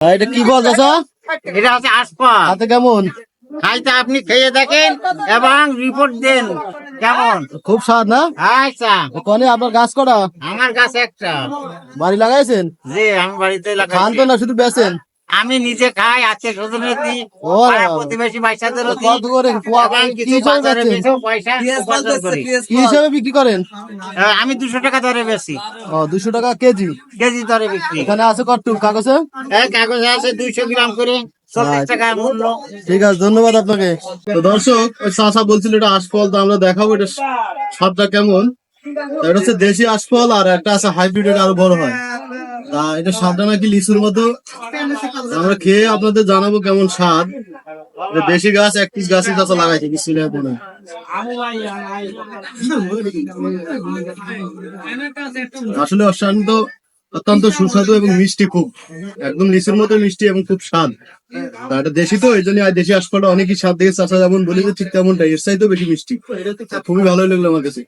এটা কি বল চাচা? এটা হচ্ছে আশফল। হাতে কেমন? খাইতে আপনি খেয়ে দেখেন এবং রিপোর্ট দেন কেমন। খুব স্বাদ না? আচ্ছা, কনে আপনার গাছ করা? আমার গাছ একটা। বাড়ি লাগাইছেন? জি, আমি বাড়িতে খান লাগাইছি। তো না শুধু বেচেন? আমি নিজে খাই, আত্মীয় স্বজনের দিই, ও পাড়া প্রতিবেশী বাইসাদেরও দিই, কত করে এবং কি কিছু হিসাবে বাজারে বেচেন? বেচেও পয়সা উপার্জন করি। কি হিসাবে বিক্রি করেন? আমি 200 টাকা দরে বেশি, 200 টাকা কেজি। কেজি দরে বিক্রি। এখানে আছে কট্টু কাগজে? কাগজে আছে 200 গ্রাম করে 40 টাকা মূল্য। ঠিক আছে, ধন্যবাদ আপনাকে। তো দর্শক, ওই চাচা বলছিল এটা আশফল, তো আমরা দেখাবো এটা স্বাদটা কেমন। এটা হচ্ছে দেশি আশফল, আর একটা আছে হাইব্রিড, এটা আরো বড় হয়। তা এটা স্বাদটা নাকি লিচুর মতো। আমরা খেয়ে আপনাদের জানাবো কেমন স্বাদ। এটা দেশি গাছ, এক পিস গাছই চাচা লাগাইছে, কিছু না। আসলে অত্যন্ত সুস্বাদু এবং মিষ্টি খুব, একদম লিচুর মতো মিষ্টি এবং খুব স্বাদ। এটা দেশি, তো এই জন্য দেশি আশফলটা অনেকই স্বাদ দেখে চাচা যেমন বলি যে ঠিক তেমনটাই, এর চাইতেও বেশি মিষ্টি। খুবই ভালোই লাগলো আমার কাছে।